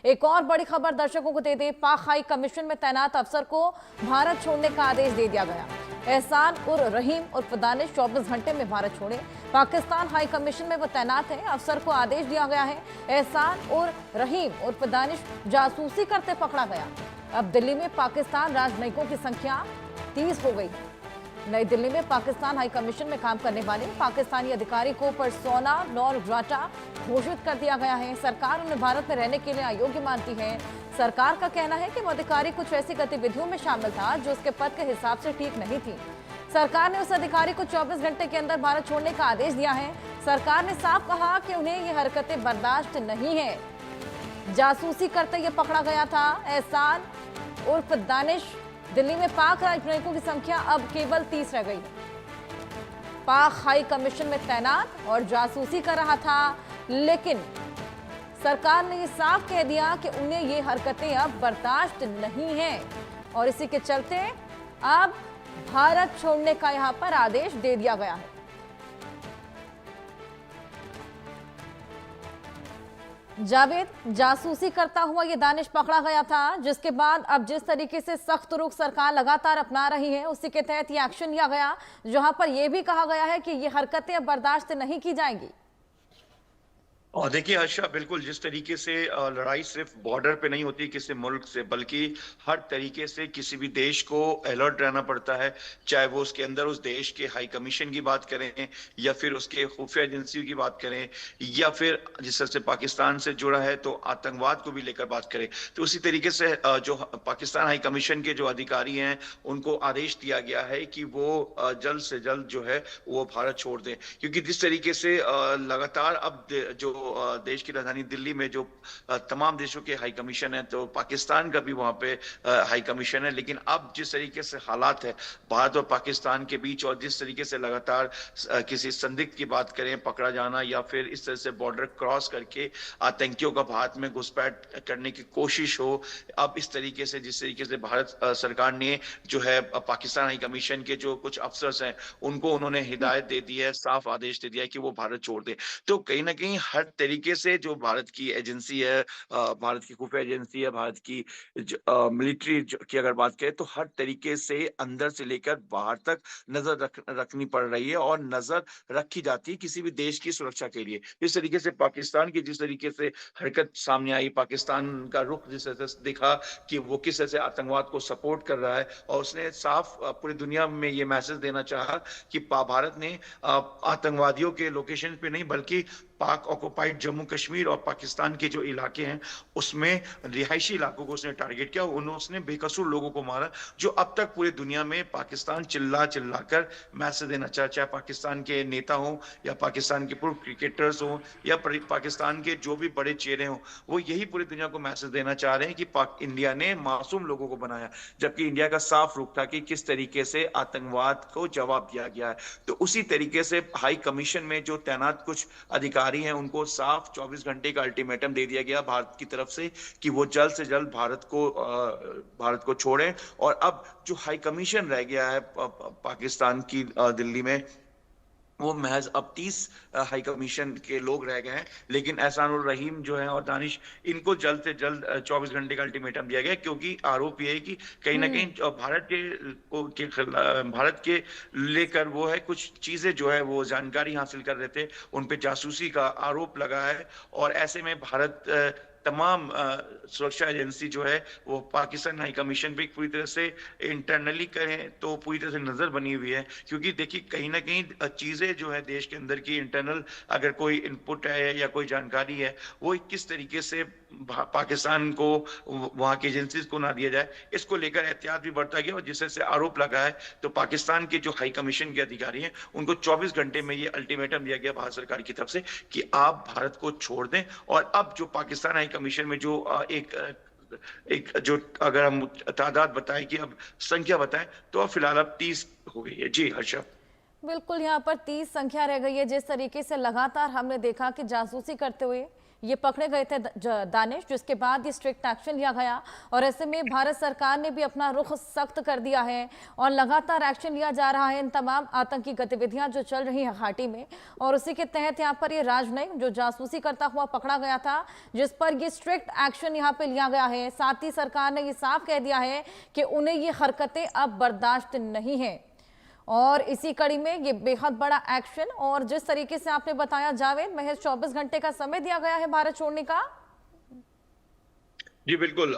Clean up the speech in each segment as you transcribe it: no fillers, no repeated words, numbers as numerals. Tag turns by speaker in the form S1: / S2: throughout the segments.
S1: एक और बड़ी खबर दर्शकों को दे दे, पाक हाई कमीशन में तैनात अफसर को भारत छोड़ने का आदेश दे दिया गया। एहसान उर रहीम उर्फ दानिश 24 घंटे में भारत छोड़े। पाकिस्तान हाई कमीशन में वो तैनात है। अफसर को आदेश दिया गया है। एहसान उर रहीम उर्फ दानिश जासूसी करते पकड़ा गया। अब दिल्ली में पाकिस्तान राजनयिकों की संख्या 30 हो गई है। नई दिल्ली में पाकिस्तान हाई कमीशन में काम करने वाले पाकिस्तानी अधिकारी को पर्सोना नॉन ग्राटा घोषित कर दिया गया है। सरकार उन्हें भारत में रहने के लिए अयोग्य मानती है। सरकार का कहना है कि वो अधिकारी कुछ ऐसी गतिविधियों में शामिल था जो उसके पद के हिसाब से ठीक नहीं थी। सरकार ने उस अधिकारी को 24 घंटे के अंदर भारत छोड़ने का आदेश दिया है। सरकार ने साफ कहा कि उन्हें ये हरकतें बर्दाश्त नहीं है। जासूसी करते ये पकड़ा गया था। एहसान उर्फ दानिश। दिल्ली में पाक राजनयिकों की संख्या अब केवल 30 रह गई। पाक हाई कमीशन में तैनात और जासूसी कर रहा था, लेकिन सरकार ने ये साफ कह दिया कि उन्हें ये हरकतें अब बर्दाश्त नहीं हैं और इसी के चलते अब भारत छोड़ने का यहां पर आदेश दे दिया गया है। जावेद, जासूसी करता हुआ ये दानिश पकड़ा गया था, जिसके बाद अब जिस तरीके से सख्त रुख सरकार लगातार अपना रही है उसी के तहत ये एक्शन लिया गया, जहां पर यह भी कहा गया है कि ये हरकतें अब बर्दाश्त नहीं की जाएंगी।
S2: और देखिए हर्षा, बिल्कुल जिस तरीके से लड़ाई सिर्फ बॉर्डर पे नहीं होती किसी मुल्क से, बल्कि हर तरीके से किसी भी देश को अलर्ट रहना पड़ता है, चाहे वो उसके अंदर उस देश के हाई कमीशन की बात करें या फिर उसके खुफिया एजेंसियों की बात करें या फिर जिस तरह से पाकिस्तान से जुड़ा है तो आतंकवाद को भी लेकर बात करें। तो उसी तरीके से जो पाकिस्तान हाई कमीशन के जो अधिकारी हैं उनको आदेश दिया गया है कि वो जल्द से जल्द जो है वो भारत छोड़ दें, क्योंकि जिस तरीके से लगातार अब जो देश की राजधानी दिल्ली में जो तमाम देशों के हाई कमीशन है, तो पाकिस्तान का भी वहां पे हाई कमीशन है, लेकिन अब जिस तरीके से हालात है भारत और पाकिस्तान के बीच और जिस तरीके से लगातार किसी संदिग्ध की बात करें, पकड़ा जाना या फिर इस तरह से बॉर्डर क्रॉस करके आतंकियों का भारत में घुसपैठ करने की कोशिश हो, अब इस तरीके से जिस तरीके से भारत सरकार ने जो है पाकिस्तान हाई कमीशन के जो कुछ अफसर्स हैं उनको उन्होंने हिदायत दे दी है, साफ आदेश दे दिया है कि वो भारत छोड़ दे। तो कहीं ना कहीं हर तरीके से जो भारत की एजेंसी है, भारत की खुफिया एजेंसी है, भारत की मिलिट्री की अगर बात करें तो हर तरीके से अंदर से लेकर बाहर तक नजर रखनी पड़ रही है और नजर रखी जाती है किसी भी देश की सुरक्षा के लिए। इस तरीके से पाकिस्तान की जिस तरीके से हरकत सामने आई, पाकिस्तान का रुख जिस तरह से दिखा कि वो किस तरह से आतंकवाद को सपोर्ट कर रहा है और उसने साफ पूरी दुनिया में ये मैसेज देना चाहा कि भारत ने आतंकवादियों के लोकेशन पे नहीं बल्कि पाक ऑक्युपाइड जम्मू कश्मीर और पाकिस्तान के जो इलाके हैं उसमें रिहायशी इलाकों को उसने टारगेट किया। उसने बेकसूर लोगों को मारा, जो अब तक पूरी दुनिया में पाकिस्तान चिल्ला चिल्ला कर मैसेज देना चाहे पाकिस्तान के नेता हो या पाकिस्तान के पूर्व क्रिकेटर्स हो या पाकिस्तान के जो भी बड़े चेहरे हो, वो यही पूरी दुनिया को मैसेज देना चाह रहे हैं कि इंडिया ने मासूम लोगों को बनाया, जबकि इंडिया का साफ रुख था कि किस तरीके से आतंकवाद को जवाब दिया गया है। तो उसी तरीके से हाई कमीशन में जो तैनात कुछ अधिकारी हैं उनको साफ 24 घंटे का अल्टीमेटम दे दिया गया भारत की तरफ से कि वो जल्द से जल्द भारत को छोड़ें। और अब जो हाई कमीशन रह गया है पाकिस्तान की दिल्ली में, वो महज अब 30 हाई कमीशन के लोग रह गए हैं, लेकिन एहसान उर रहीम जो है और दानिश, इनको जल्द से जल्द 24 घंटे का अल्टीमेटम दिया गया, क्योंकि आरोप ये है कि कहीं ना कहीं भारत के लेकर वो है कुछ चीजें जो है वो जानकारी हासिल कर रहे थे, उन पे जासूसी का आरोप लगा है। और ऐसे में भारत तमाम सुरक्षा एजेंसी जो है वो पाकिस्तान हाई कमीशन पे पूरी तरह से इंटरनली करें तो पूरी तरह से नजर बनी हुई है, क्योंकि देखिए कहीं ना कहीं चीजें जो है देश के अंदर की इंटरनल अगर कोई इनपुट है या कोई जानकारी है वो किस तरीके से पाकिस्तान को वहां की एजेंसीज को ना दिया जाए, इसको लेकर एहतियात भी बढ़ता गया। और जिस तरह से आरोप लगा है तो पाकिस्तान के जो हाई कमीशन के अधिकारी हैं उनको 24 घंटे में ये अल्टीमेटम दिया गया भारत सरकार की तरफ से कि आप भारत को छोड़ दें। और अब जो पाकिस्तान हाई कमीशन में जो एक जो अगर हम तादाद बताएं कि अब संख्या बताएं तो अब फिलहाल अब 30 हो गई है। जी हर्षा,
S1: बिल्कुल, यहाँ पर 30 संख्या रह गई है। जिस तरीके से लगातार हमने देखा कि जासूसी करते हुए ये पकड़े गए थे दानिश, जिसके बाद ये स्ट्रिक्ट एक्शन लिया गया। और ऐसे में भारत सरकार ने भी अपना रुख सख्त कर दिया है और लगातार एक्शन लिया जा रहा है इन तमाम आतंकी गतिविधियां जो चल रही है घाटी में। और उसी के तहत यहाँ पर ये राजनयिक जो जासूसी करता हुआ पकड़ा गया था, जिस पर ये स्ट्रिक्ट एक्शन यहाँ पे लिया गया है। साथ ही सरकार ने ये साफ कह दिया है कि उन्हें ये हरकतें अब बर्दाश्त नहीं है। और इसी कड़ी में ये बेहद बड़ा एक्शन, और जिस तरीके से आपने बताया जावेद, महज 24 घंटे का समय दिया गया है भारत छोड़ने का।
S2: जी बिल्कुल,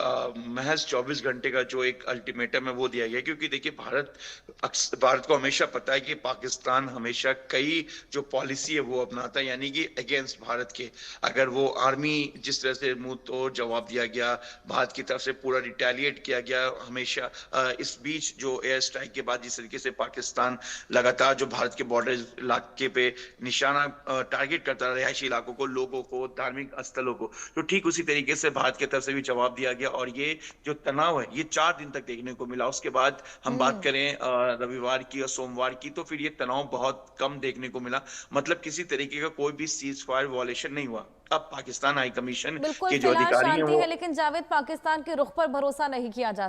S2: महज 24 घंटे का जो एक अल्टीमेटम है वो दिया गया, क्योंकि देखिए भारत को हमेशा पता है कि पाकिस्तान हमेशा कई जो पॉलिसी है वो अपनाता है, यानी कि अगेंस्ट भारत के। अगर वो आर्मी जिस तरह से मुंह तोड़ जवाब दिया गया, भारत की तरफ से पूरा रिटेलिएट किया गया हमेशा। इस बीच जो एयर स्ट्राइक के बाद जिस तरीके से पाकिस्तान लगातार जो भारत के बॉर्डर इलाके पे निशाना टारगेट करता रहा, रिहायशी इलाकों को, लोगों को, धार्मिक स्थलों को, तो ठीक उसी तरीके से भारत की तरफ से भी जवाब दिया गया। और ये जो तनाव है ये 4 दिन तक देखने को मिला। उसके बाद हम बात करें रविवार की और सोमवार की, तो फिर ये तनाव बहुत कम देखने को मिला। मतलब किसी तरीके का कोई भी सीज फायर वॉलेशन नहीं हुआ। अब पाकिस्तान हाई कमीशन
S1: बिल्कुल
S2: के जो
S1: फिलहाल
S2: अधिकारी हैं
S1: शांति
S2: वो
S1: है, लेकिन जावेद, पाकिस्तान के रुख पर भरोसा नहीं किया जा